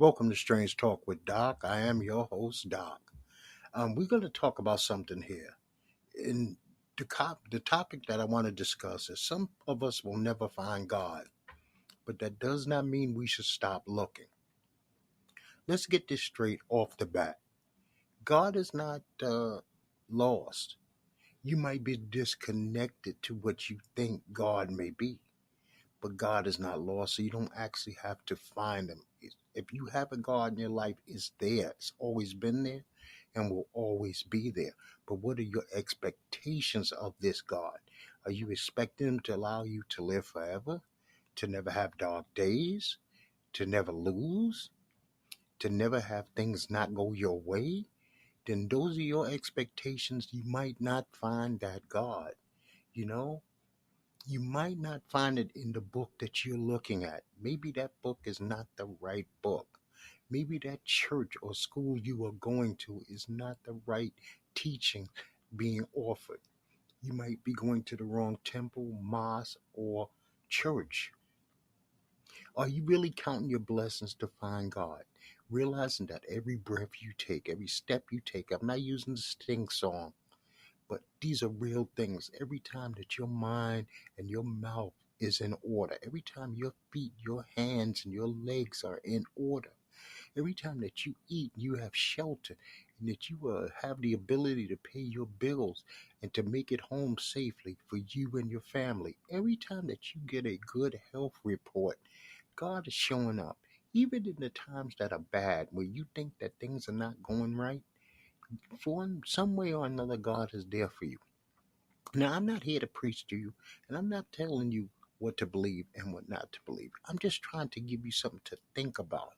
Welcome to Strange Talk with Doc. I am your host, Doc. We're going to talk about something here. And the topic that I want to discuss is some of us will never find God, but that does not mean we should stop looking. Let's get this straight off the bat. God is not lost. You might be disconnected to what you think God may be, but God is not lost, so you don't actually have to find him. If you have a God in your life, it's there. It's always been there and will always be there. But what are your expectations of this God? Are you expecting him to allow you to live forever, to never have dark days, to never lose, to never have things not go your way? Then those are your expectations. You might not find that God, you know? You might not find it in the book that you're looking at. Maybe that book is not the right book. Maybe that church or school you are going to is not the right teaching being offered. You might be going to the wrong temple, mosque, or church. Are you really counting your blessings to find God? Realizing that every breath you take, every step you take, I'm not using the sting song, but these are real things. Every time that your mind and your mouth is in order, every time your feet, your hands, and your legs are in order, every time that you eat, you have shelter, and that you have the ability to pay your bills and to make it home safely for you and your family. Every time that you get a good health report, God is showing up. Even in the times that are bad, where you think that things are not going right, for some way or another, God is there for you. Now, I'm not here to preach to you, and I'm not telling you what to believe and what not to believe. I'm just trying to give you something to think about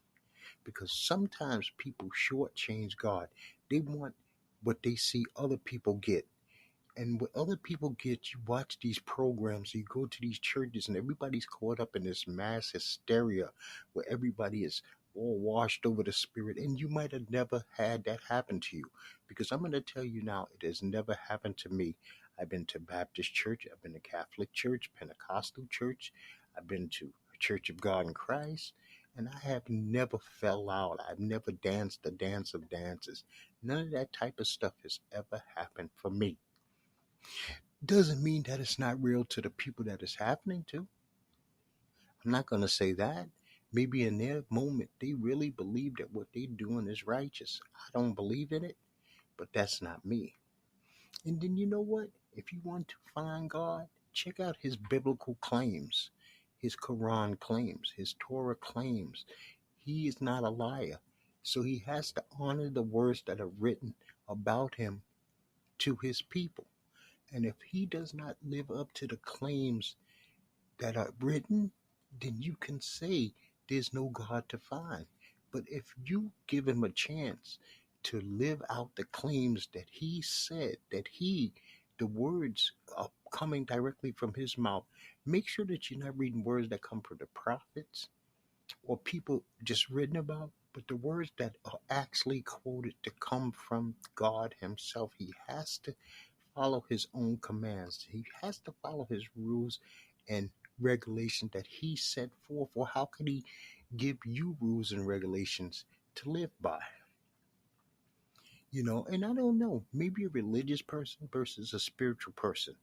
because sometimes people shortchange God. They want what they see other people get. And what other people get, you watch these programs, you go to these churches, and everybody's caught up in this mass hysteria where everybody is all washed over the spirit. And you might have never had that happen to you because I'm going to tell you now, it has never happened to me. I've been to Baptist church, I've been to Catholic church, Pentecostal church, I've been to Church of God in Christ, and I have never fell out. I've never danced the dance of dances. None of that type of stuff has ever happened for me. Doesn't mean that it's not real to the people that it's happening to. I'm not going to say that. Maybe in their moment, they really believe that what they're doing is righteous. I don't believe in it, but that's not me. And then you know what? If you want to find God, check out his biblical claims, his Quran claims, his Torah claims. He is not a liar. So he has to honor the words that are written about him to his people. And if he does not live up to the claims that are written, then you can say there's no God to find. But if you give him a chance to live out the claims that he said, the words are coming directly from his mouth, make sure that you're not reading words that come from the prophets or people just written about, but the words that are actually quoted to come from God himself. He has to follow his own commands. He has to follow his rules and regulations that he set forth. Or how could he give you rules and regulations to live by? And I don't know, maybe a religious person versus a spiritual person.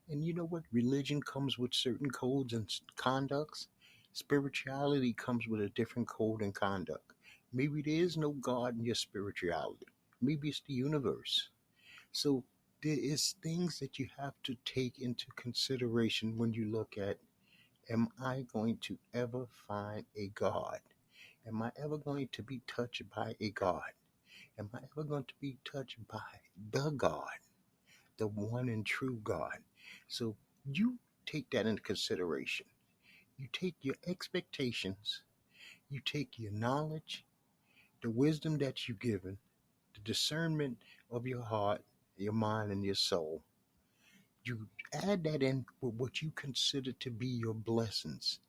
And you know what? Religion comes with certain codes and conducts. Spirituality comes with a different code and conduct. Maybe there is no God in your spirituality. Maybe it's the universe. So there is things that you have to take into consideration when you look at, am I going to ever find a God? Am I ever going to be touched by a God? Am I ever going to be touched by the God, the one and true God? So you take that into consideration. You take your expectations, you take your knowledge, the wisdom that you've given, the discernment of your heart, your mind, and your soul. You add that in with what you consider to be your blessings,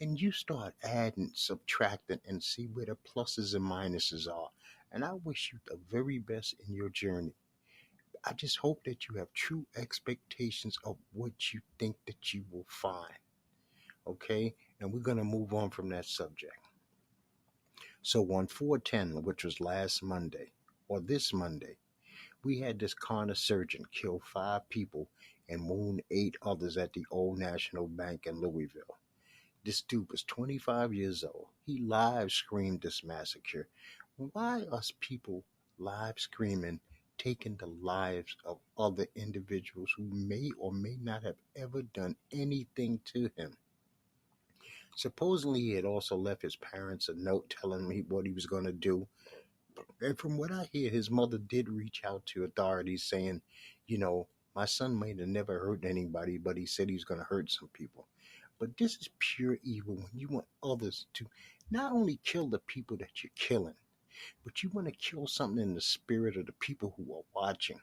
and you start adding, subtracting, and see where the pluses and minuses are. And I wish you the very best in your journey. I just hope that you have true expectations of what you think that you will find. Okay? And we're going to move on from that subject. So on 410, which was last Monday, or this Monday, we had this carnage surgeon kill 5 people and wound 8 others at the Old National Bank in Louisville. This dude was 25 years old. He live screamed this massacre. Why are people live screaming, taking the lives of other individuals who may or may not have ever done anything to him? Supposedly, he had also left his parents a note telling me what he was going to do. And from what I hear, his mother did reach out to authorities saying, you know, my son might have never hurt anybody, but he said he's going to hurt some people. But this is pure evil when you want others to not only kill the people that you're killing, but you want to kill something in the spirit of the people who are watching.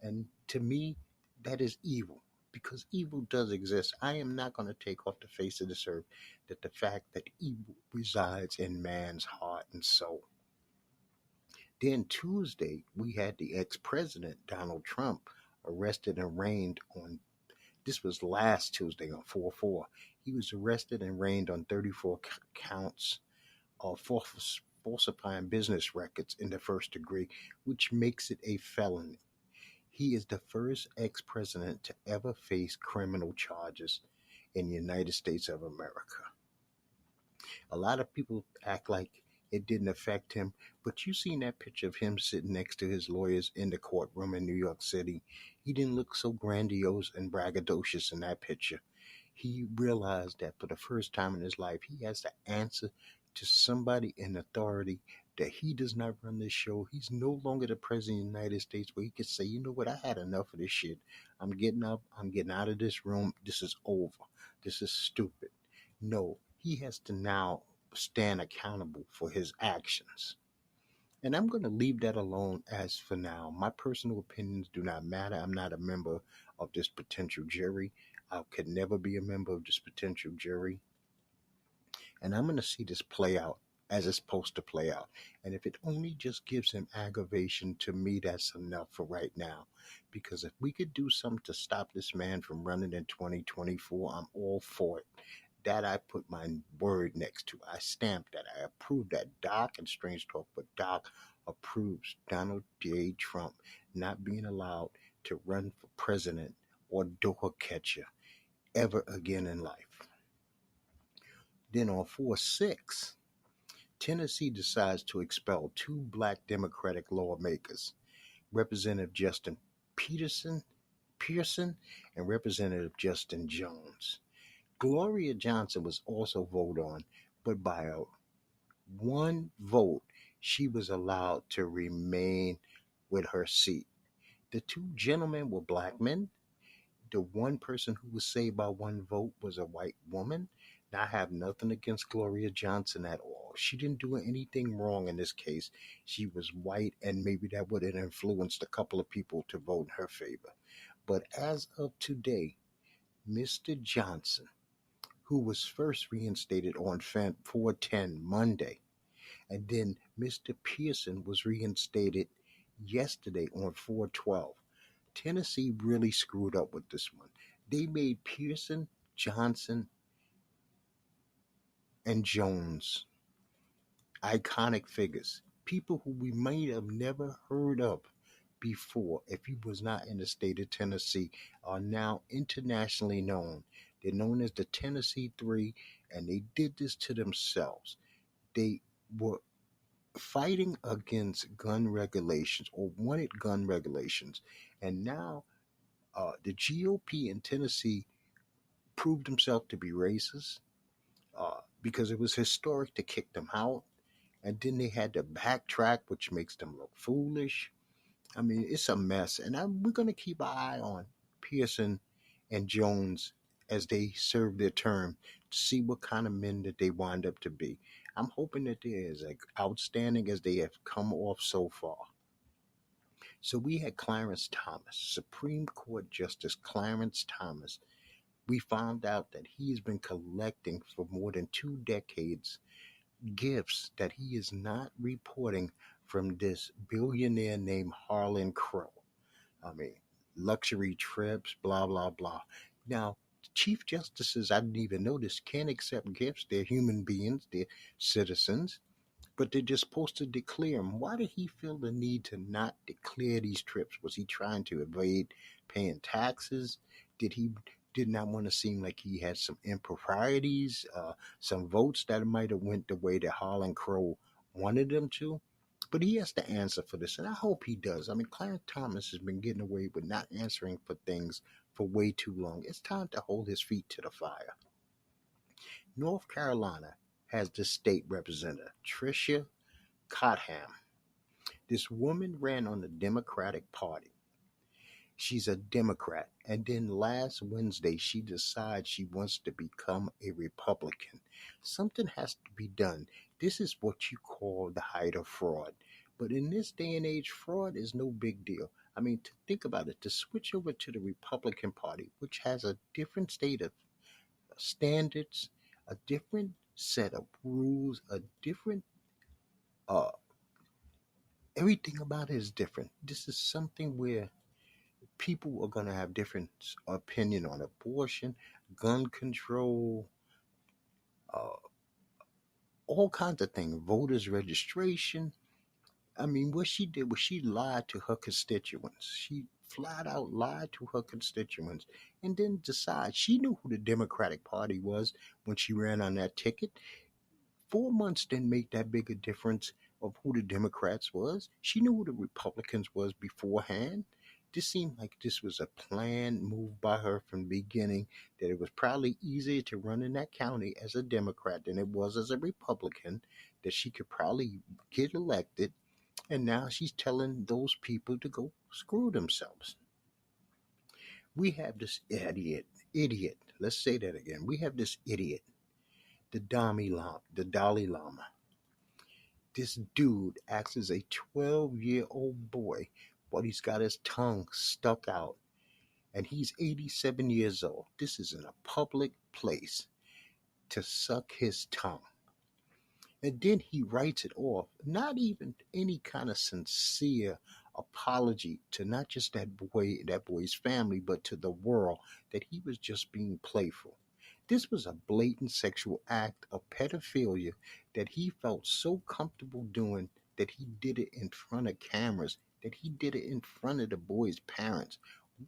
And to me, that is evil because evil does exist. I am not going to take off the face of this earth that the fact that evil resides in man's heart and soul. Then Tuesday, we had the ex-president Donald Trump arrested and arraigned on. This was last Tuesday on 4/4. He was arrested and arraigned on 34 counts of falsifying business records in the first degree, which makes it a felony. He is the first ex-president to ever face criminal charges in the United States of America. A lot of people act like it didn't affect him, but you seen that picture of him sitting next to his lawyers in the courtroom in New York City. He didn't look so grandiose and braggadocious in that picture. He realized that for the first time in his life, he has to answer to somebody in authority, that he does not run this show. He's no longer the president of the United States where he could say, you know what, I had enough of this shit. I'm getting up, I'm getting out of this room. This is over. This is stupid. No, he has to now stand accountable for his actions. And I'm going to leave that alone as for now. My personal opinions do not matter. I'm not a member of this potential jury. I could never be a member of this potential jury. And I'm going to see this play out as it's supposed to play out. And if it only just gives him aggravation, to me, that's enough for right now. Because if we could do something to stop this man from running in 2024, I'm all for it. That I put my word next to. I stamped that. I approve that. Doc, and strange talk, but Doc approves Donald J. Trump not being allowed to run for president or door catcher ever again in life. Then on 4/6, Tennessee decides to expel 2 black Democratic lawmakers, Representative Justin Pearson and Representative Justin Jones. Gloria Johnson was also voted on, but by one vote, she was allowed to remain with her seat. The 2 gentlemen were black men. The one person who was saved by one vote was a white woman. Now, I have nothing against Gloria Johnson at all. She didn't do anything wrong in this case. She was white, and maybe that would have influenced a couple of people to vote in her favor. But as of today, Mr. Johnson, who was first reinstated on 4/10 Monday, and then Mr. Pearson was reinstated yesterday on 4/12. Tennessee really screwed up with this one. They made Pearson, Johnson, and Jones iconic figures, people who we might have never heard of before if he was not in the state of Tennessee, are now internationally known. They're known as the Tennessee Three, and they did this to themselves. They were fighting against gun regulations, or wanted gun regulations, and now the GOP in Tennessee proved himself to be racist because it was historic to kick them out, and then they had to backtrack, which makes them look foolish. I mean, it's a mess, and we're going to keep an eye on Pearson and Jones as they serve their term to see what kind of men that they wind up to be. I'm hoping that they're as outstanding as they have come off so far. So we had Clarence Thomas, Supreme Court Justice Clarence Thomas. We found out that he has been collecting for more than 2 decades gifts that he is not reporting from this billionaire named Harlan Crow. I mean, luxury trips, blah, blah, blah. Now, Chief Justices, I didn't even notice, can't accept gifts. They're human beings, they're citizens. but they're just supposed to declare them. Why did he feel the need to not declare these trips? Was he trying to evade paying taxes? Did he did not want to seem like he had some improprieties, some votes that might have went the way that Harlan Crow wanted them to? But he has to answer for this, and I hope he does. I mean, Clarence Thomas has been getting away with not answering for things for way too long. It's time to hold his feet to the fire. North Carolina has the state representative, Tricia Cotham. This woman ran on the Democratic Party. She's a Democrat. And then last Wednesday, she decides she wants to become a Republican. Something has to be done. This is what you call the height of fraud. But in this day and age, fraud is no big deal. I mean, to think about it, to switch over to the Republican Party, which has a different state of standards, a different set of rules, a different uh, everything about it is different. This is something where people are going to have different opinion on abortion, gun control, uh, all kinds of things, voters registration. I mean, what she did was she lied to her constituents. She flat out lied to her constituents and then decide she knew who the Democratic Party was when she ran on that ticket. 4 months didn't make that big a difference of who the Democrats was. She knew who the Republicans was beforehand. This seemed like this was a planned move by her from the beginning, that it was probably easier to run in that county as a Democrat than it was as a Republican, that she could probably get elected, and now she's telling those people to go screw themselves. We have this idiot. Let's say that again. We have this idiot, the Dalai Lama. This dude acts as a 12-year-old boy, but he's got his tongue stuck out, and he's 87 years old. This is in a public place to suck his tongue. And then he writes it off, not even any kind of sincere apology to not just that boy's family, but to the world, that he was just being playful. This was a blatant sexual act of pedophilia that he felt so comfortable doing, that he did it in front of cameras, that he did it in front of the boy's parents.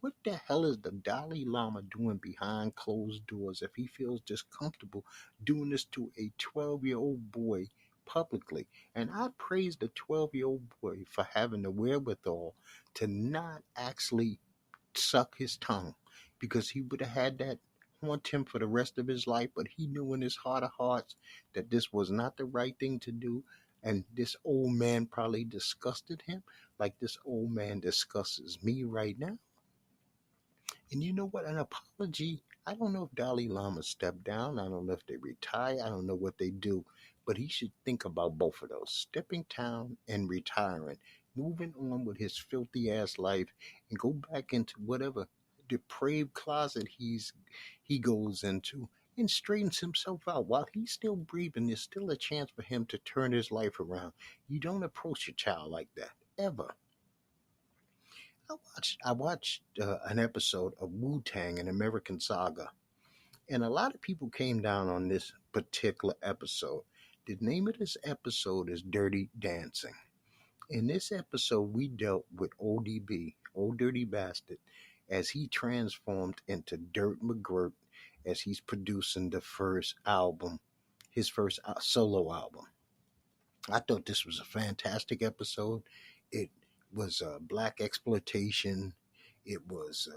What the hell is the Dalai Lama doing behind closed doors if he feels just comfortable doing this to a 12-year-old boy publicly? And I praise the 12-year-old boy for having the wherewithal to not actually suck his tongue, because he would have had that haunt him for the rest of his life. But he knew in his heart of hearts that this was not the right thing to do. And this old man probably disgusted him like this old man disgusts me right now. And you know what? An apology. I don't know if Dalai Lama stepped down. I don't know if they retire. I don't know what they do. But he should think about both of those, stepping down and retiring, moving on with his filthy ass life, and go back into whatever depraved closet he goes into, and straightens himself out. While he's still breathing, there's still a chance for him to turn his life around. You don't approach a child like that, ever. I watched an episode of Wu Tang, an American Saga, and a lot of people came down on this particular episode. The name of this episode is Dirty Dancing. In this episode, we dealt with ODB, Old Dirty Bastard, as he transformed into Dirt McGirt, as he's producing the first album, his first solo album. I thought this was a fantastic episode. It was black exploitation. It was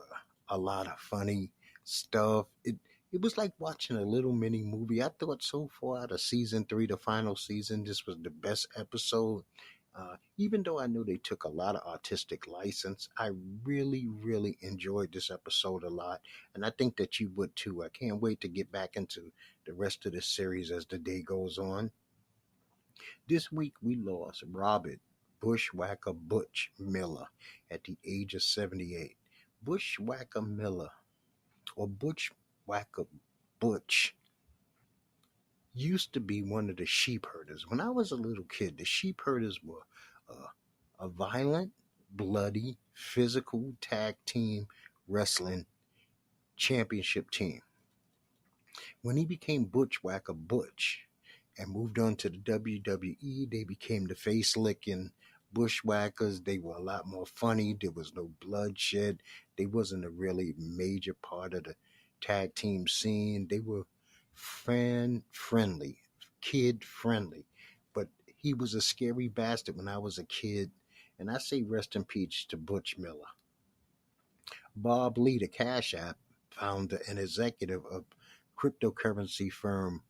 a lot of funny stuff. It was like watching a little mini movie. I thought so far out of season 3, the final season, this was the best episode. Even though I knew they took a lot of artistic license, I really, really enjoyed this episode a lot, and I think that you would too. I can't wait to get back into the rest of the series as the day goes on. This week we lost Robert Bushwhacker Butch Miller at the age of 78. Bushwhacker Miller, or Bushwhacker Butch, used to be one of the sheep herders. When I was a little kid, the sheep herders were uh, a violent, bloody, physical tag team wrestling championship team. When he became Bushwhacker Butch, and moved on to the WWE. They became the face licking bushwhackers. They were a lot more funny. There was no bloodshed. They wasn't a really major part of the tag team scene. They were fan friendly, kid friendly. But he was a scary bastard when I was a kid. And I say rest in peace to Butch Miller. Bob Lee, the Cash App founder and executive of cryptocurrency firm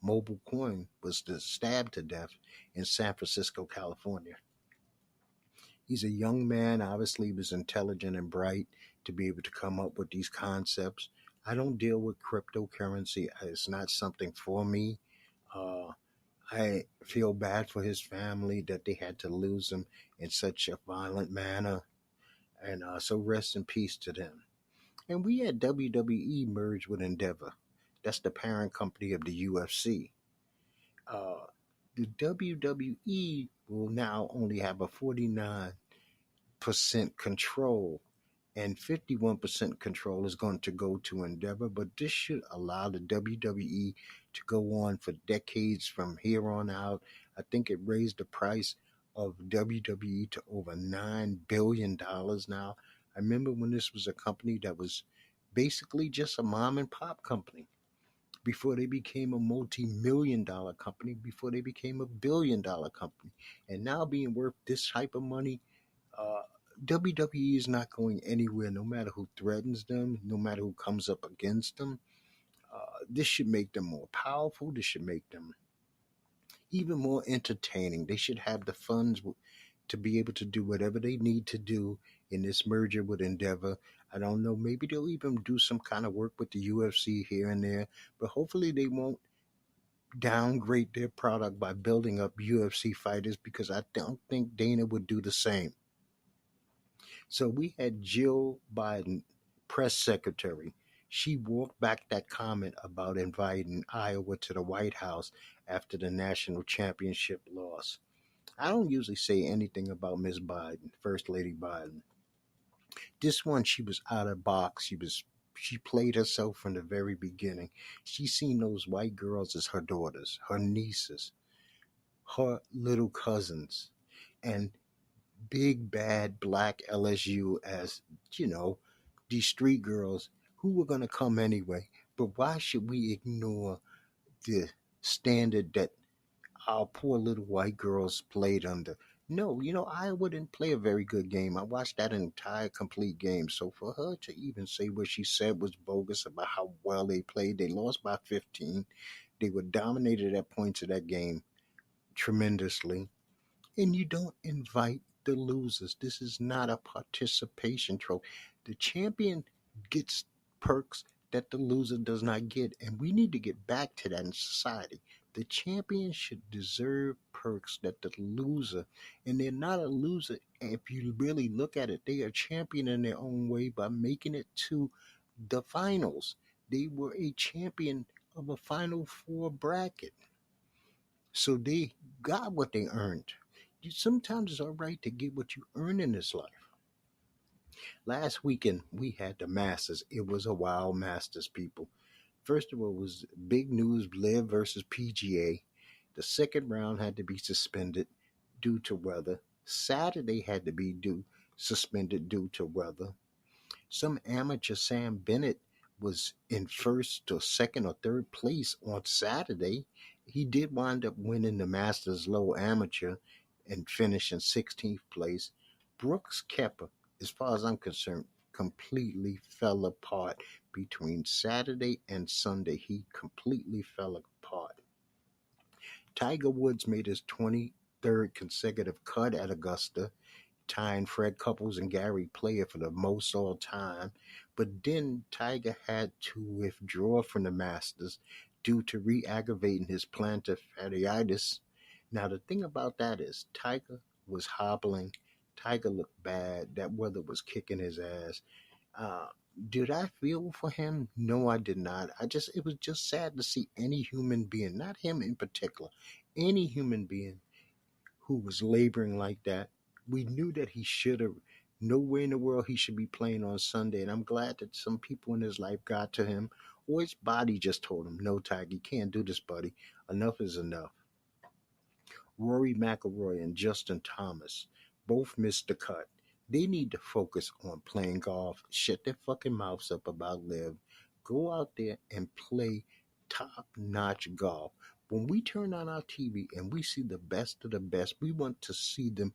Mobile Coin, was stabbed to death in San Francisco, California. He's a young man, obviously he was intelligent and bright to be able to come up with these concepts. I don't deal with cryptocurrency. It's not something for me. Uh, I feel bad for his family that they had to lose him in such a violent manner. And so rest in peace to them. And we had WWE merge with Endeavor. That's the parent company of the UFC. Uh, the WWE will now only have a 49% control, and 51% control is going to go to Endeavor. But this should allow the WWE to go on for decades from here on out. I think it raised the price of WWE to over $9 billion now. I remember when this was a company that was basically just a mom and pop company before they became a multi-million-dollar company, before they became a $1 billion company, and now being worth this type of money. uh, WWE is not going anywhere, no matter who threatens them, no matter who comes up against them. This should make them more powerful. This should make them even more entertaining. They should have the funds to be able to do whatever they need to do in this merger with Endeavor. I don't know, maybe they'll even do some kind of work with the UFC here and there, but hopefully they won't downgrade their product by building up UFC fighters, because I don't think Dana would do the same. So we had Jill Biden, press secretary. She walked back that comment about inviting Iowa to the White House after the national championship loss. I don't usually say anything about Miss Biden, First Lady Biden. This one, she was out of box. She played herself from the very beginning. She seen those white girls as her daughters, her nieces, her little cousins, and big bad black LSU as, you know, these street girls who were going to come anyway. But why should we ignore the standard that our poor little white girls played under? No, Iowa didn't play a very good game. I watched that entire complete game. So for her to even say what she said was bogus about how well they played, they lost by 15. They were dominated at points of that game tremendously. And you don't invite the losers. This is not a participation trophy. The champion gets perks that the loser does not get, and we need to get back to that in society. The champion should deserve perks that the loser, and they're not a loser. If you really look at it, they are champion in their own way by making it to the finals. They were a champion of a Final Four bracket. So they got what they earned. Sometimes it's all right to get what you earn in this life. Last weekend we had the Masters. It was a wild Masters, people. First of all, it was big news: Live versus PGA. The second round had to be suspended due to weather. Saturday had to be suspended due to weather. Some amateur, Sam Bennett, was in first or second or third place on Saturday. He did wind up winning the Masters Low Amateur and finishing 16th place. Brooks Kepper, as far as I'm concerned, completely fell apart between Saturday and Sunday. He completely fell apart. Tiger Woods made his 23rd consecutive cut at Augusta, tying Fred Couples and Gary Player for the most all time. But then Tiger had to withdraw from the Masters due to re-aggravating his plantar fasciitis. Now the thing about that is Tiger was hobbling. Tiger looked bad. That weather was kicking his ass. Uh, did I feel for him? No, I did not. It was just sad to see any human being, not him in particular, any human being who was laboring like that. We knew that he should have, nowhere in the world he should be playing on Sunday. And I'm glad that some people in his life got to him, or his body just told him, no, Tiger, you can't do this, buddy. Enough is enough. Rory McIlroy and Justin Thomas both missed the cut. They need to focus on playing golf. Shut their fucking mouths up about live. Go out there and play top notch golf. When we turn on our TV and we see the best of the best, we want to see them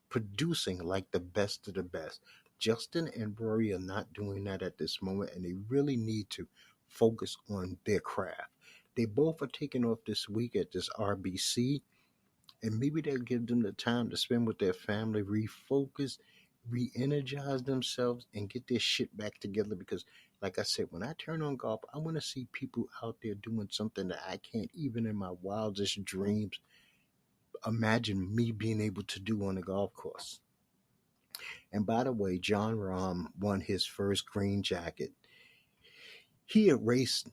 producing like the best of the best. Justin and Rory are not doing that at this moment, and they really need to focus on their craft. They both are taking off this week at this RBC, and maybe they'll give them the time to spend with their family, refocus, re energize themselves, and get their shit back together. Because, like I said, when I turn on golf, I want to see people out there doing something that I can't even in my wildest dreams imagine me being able to do on the golf course. And by the way, John Rahm won his first green jacket. He had raced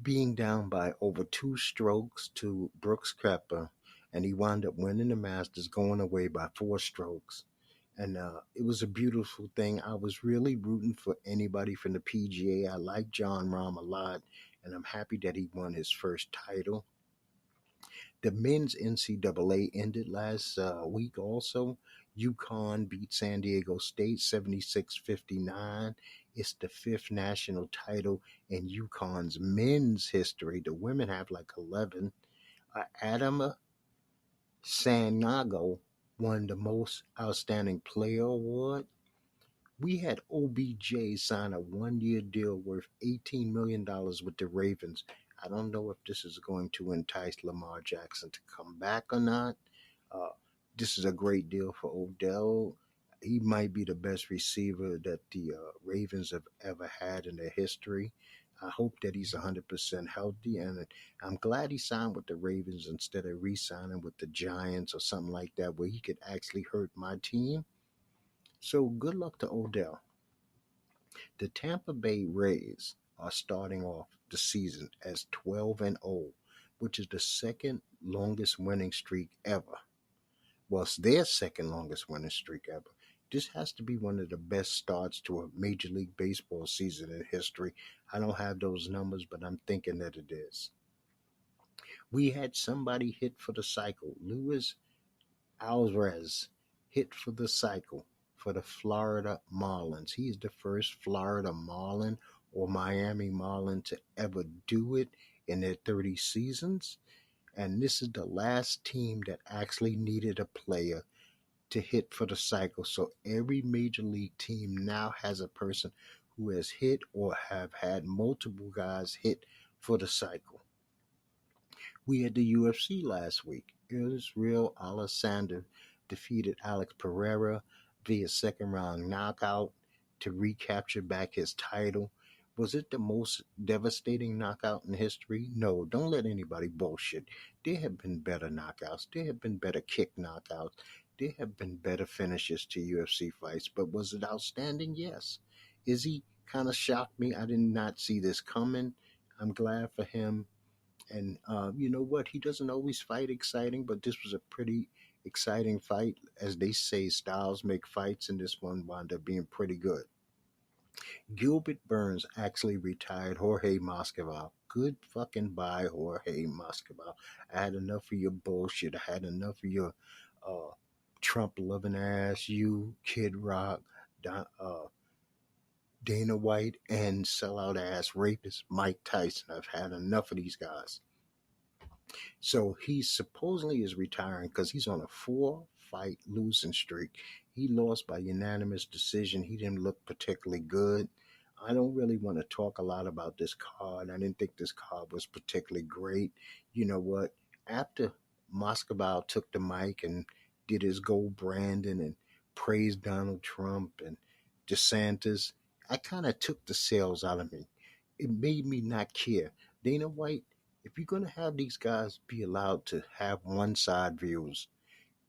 being down by over 2 strokes to Brooks Koepka, and he wound up winning the Masters, going away by 4 strokes. And it was a beautiful thing. I was really rooting for anybody from the PGA. I like John Rahm a lot, and I'm happy that he won his first title. The men's NCAA ended last week also. UConn beat San Diego State 76-59. It's the fifth national title in UConn's men's history. The women have like 11. Adama Sanago won the most outstanding player award. We had OBJ sign a 1 year deal worth $18 million with the Ravens. I don't know if this is going to entice Lamar Jackson to come back or not. Uh, this is a great deal for Odell. He might be the best receiver that the Ravens have ever had in their history. I hope that he's 100% healthy, and I'm glad he signed with the Ravens instead of re signing with the Giants or something like that, where he could actually hurt my team. So good luck to Odell. The Tampa Bay Rays are starting off the season as 12-0, which is the second longest winning streak ever. Well, it's their second longest winning streak ever. This has to be one of the best starts to a Major League Baseball season in history. I don't have those numbers, but I'm thinking that it is. We had somebody hit for the cycle. Luis Alvarez hit for the cycle for the Florida Marlins. He is the first Florida Marlin or Miami Marlin to ever do it in their 30 seasons. And this is the last team that actually needed a player to hit for the cycle. So every major league team now has a person who has hit or have had multiple guys hit for the cycle. We had the UFC last week. Israel Alexander defeated Alex Pereira via second round knockout to recapture back his title. Was it the most devastating knockout in history? No, don't let anybody bullshit. There have been better knockouts. There have been better kick knockouts. There have been better finishes to UFC fights. But was it outstanding? Yes. Izzy kind of shocked me. I did not see this coming. I'm glad for him. And you know what? He doesn't always fight exciting, but this was a pretty exciting fight. As they say, styles make fights, and this one wound up being pretty good. Gilbert Burns actually retired Jorge Masvidal. Good fucking bye, Jorge Masvidal. I had enough of your bullshit. I had enough of your uh, Trump loving ass, you, Kid Rock, Dana White, and sellout ass rapist Mike Tyson. I've had enough of these guys. So he supposedly is retiring because he's on a 4 fight losing streak. He lost by unanimous decision. He didn't look particularly good. I don't really want to talk a lot about this card. I didn't think this card was particularly great. You know what? After Moscow took the mic and did his gold branding and praised Donald Trump and DeSantis, I kind of took the sales out of me. It made me not care. Dana White, if you're going to have these guys be allowed to have one side views,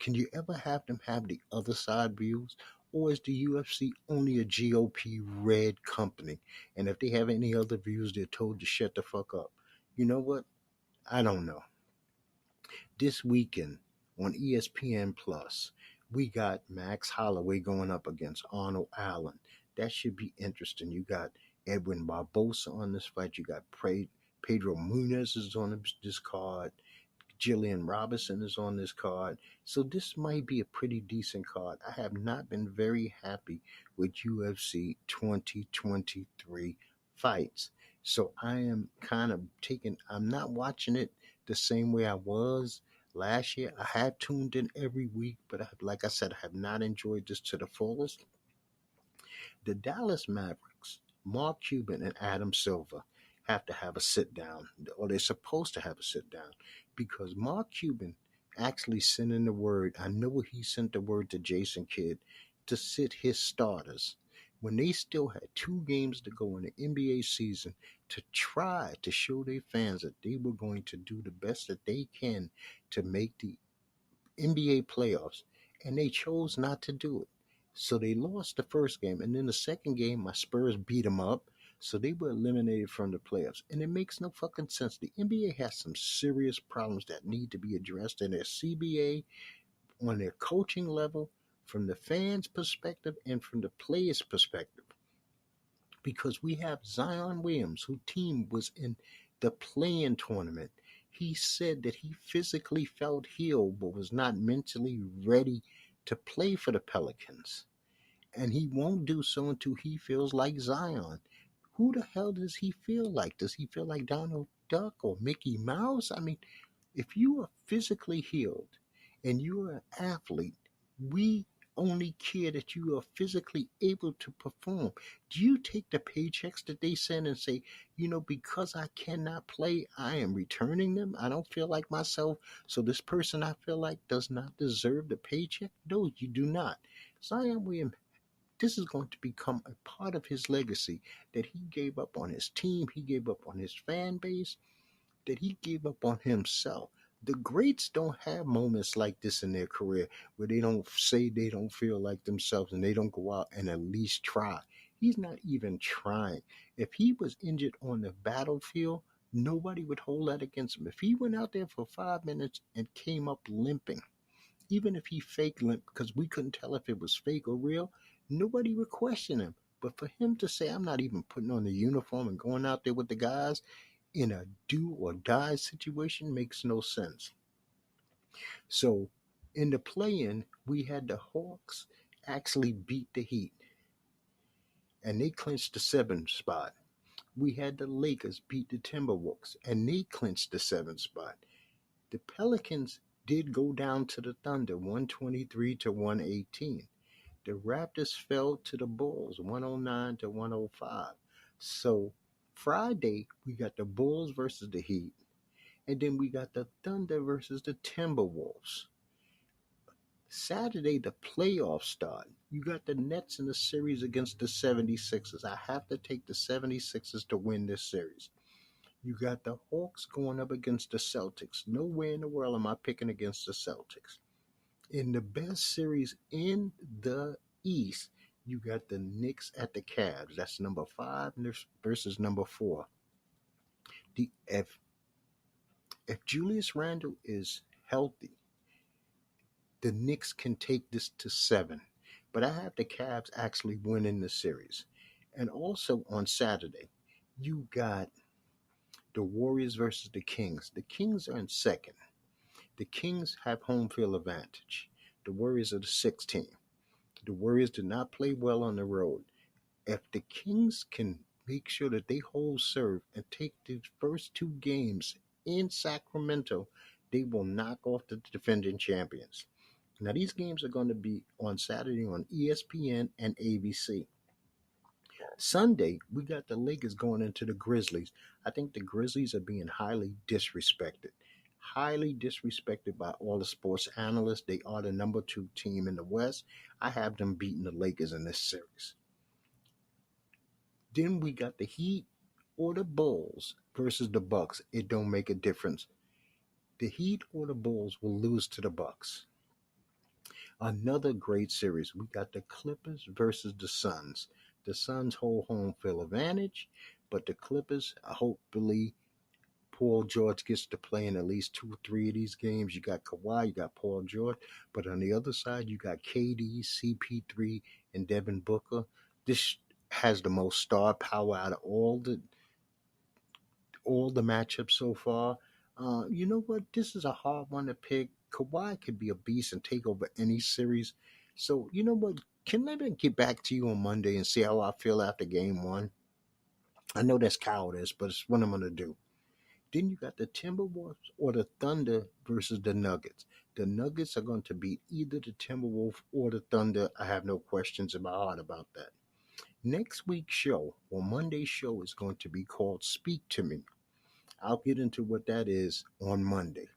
can you ever have them have the other side views? Or is the UFC only a GOP red company? And if they have any other views, they're told to shut the fuck up. You know what? I don't know. This weekend on ESPN Plus, we got Max Holloway going up against Arnold Allen. That should be interesting. You got Edwin Barbosa on this fight. You got Pedro Munez is on this card. Jillian Robinson is on this card. So this might be a pretty decent card. I have not been very happy with UFC 2023 fights. So I am kind of I'm not watching it the same way I was last year. I have tuned in every week, but like I said, I have not enjoyed this to the fullest. The Dallas Mavericks, Mark Cuban and Adam Silver, have to have a sit down, or they're supposed to have a sit down, because Mark Cuban actually sent in the word. I know he sent the word to Jason Kidd to sit his starters when they still had 2 games to go in the NBA season to try to show their fans that they were going to do the best that they can to make the NBA playoffs, and they chose not to do it. So they lost the first game, and then the second game, my Spurs beat them up, so they were eliminated from the playoffs. And it makes no fucking sense. The NBA has some serious problems that need to be addressed in their CBA, on their coaching level, from the fans' perspective, and from the players' perspective. Because we have Zion Williams, whose team was in the play-in tournament. He said that he physically felt healed but was not mentally ready to play for the Pelicans. And he won't do so until he feels like Zion. Who the hell does he feel like? Does he feel like Donald Duck or Mickey Mouse? I mean, if you are physically healed and you're an athlete, we only care that you are physically able to perform. Do you take the paychecks that they send and say, because I cannot play, I am returning them? I don't feel like myself, so this person I feel like does not deserve the paycheck? No, you do not. Zion Williams, this is going to become a part of his legacy, that he gave up on his team, he gave up on his fan base, that he gave up on himself. The greats don't have moments like this in their career where they don't say they don't feel like themselves and they don't go out and at least try. He's not even trying. If he was injured on the battlefield, nobody would hold that against him. If he went out there for 5 minutes and came up limping, even if he fake limped because we couldn't tell if it was fake or real, nobody would question him. But for him to say, I'm not even putting on the uniform and going out there with the guys in a do or die situation, makes no sense. So in the play-in, we had the Hawks actually beat the Heat, and they clinched the 7th spot. We had the Lakers beat the Timberwolves, and they clinched the 7th spot. The Pelicans did go down to the Thunder 123 to 118. The Raptors fell to the Bulls 109 to 105. So Friday, we got the Bulls versus the Heat. And then we got the Thunder versus the Timberwolves. Saturday, the playoffs start. You got the Nets in the series against the 76ers. I have to take the 76ers to win this series. You got the Hawks going up against the Celtics. Nowhere in the world am I picking against the Celtics. In the best series in the East, you got the Knicks at the Cavs. That's number 5 versus number 4. If Julius Randle is healthy, the Knicks can take this to 7. But I have the Cavs actually winning the series. And also on Saturday, you got the Warriors versus the Kings. The Kings are in second. The Kings have home field advantage. The Warriors are the 6th team. The Warriors did not play well on the road. If the Kings can make sure that they hold serve and take the first 2 games in Sacramento, they will knock off the defending champions. Now, these games are going to be on Saturday on ESPN and ABC. Sunday, we got the Lakers going into the Grizzlies. I think the Grizzlies are being highly disrespected. Highly disrespected by all the sports analysts. They are the number 2 team in the West. I have them beating the Lakers in this series. Then we got the Heat or the Bulls versus the Bucks. It don't make a difference. The Heat or the Bulls will lose to the Bucks. Another great series. We got the Clippers versus the Suns. The Suns hold home field advantage, but the Clippers, hopefully, Paul George gets to play in at least 2 or 3 of these games. You got Kawhi, you got Paul George, but on the other side, you got KD, CP3, and Devin Booker. This has the most star power out of all the matchups so far. You know what? This is a hard one to pick. Kawhi could be a beast and take over any series. So, you know what? Can I get back to you on Monday and see how I feel after game one? I know that's cowardice, but it's what I'm going to do. Then you got the Timberwolves or the Thunder versus the Nuggets. The Nuggets are going to beat either the Timberwolves or the Thunder. I have no questions in my heart about that. Next week's show, or Monday's show, is going to be called Speak to Me. I'll get into what that is on Monday.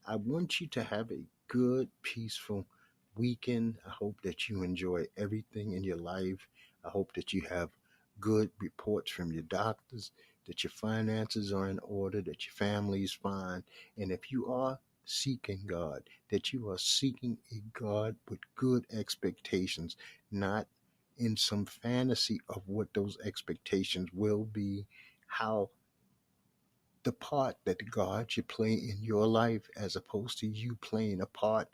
I want you to have a good, peaceful weekend. I hope that you enjoy everything in your life. I hope that you have good reports from your doctors, that your finances are in order, that your family is fine. And if you are seeking God, that you are seeking a God with good expectations, not in some fantasy of what those expectations will be, how the part that God should play in your life as opposed to you playing a part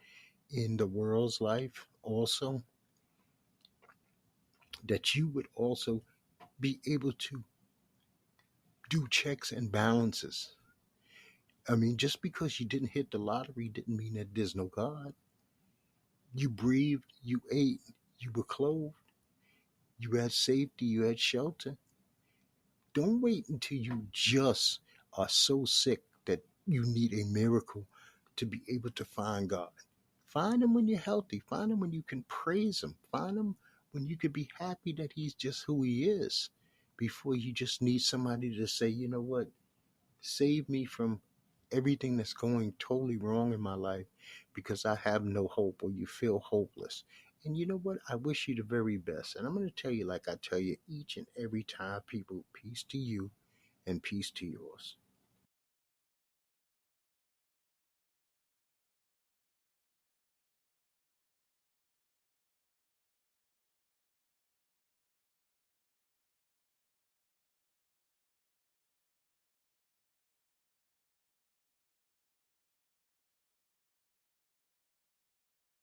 in the world's life also, that you would also be able to do checks and balances. I mean, just because you didn't hit the lottery didn't mean that there's no God. You breathed, you ate, you were clothed, you had safety, you had shelter. Don't wait until you just are so sick that you need a miracle to be able to find God. Find him when you're healthy. Find him when you can praise him. Find him when you can be happy that he's just who he is before you just need somebody to say, you know what, save me from everything that's going totally wrong in my life because I have no hope or you feel hopeless. And you know what? I wish you the very best. And I'm going to tell you, like I tell you each and every time, people, peace to you and peace to yours.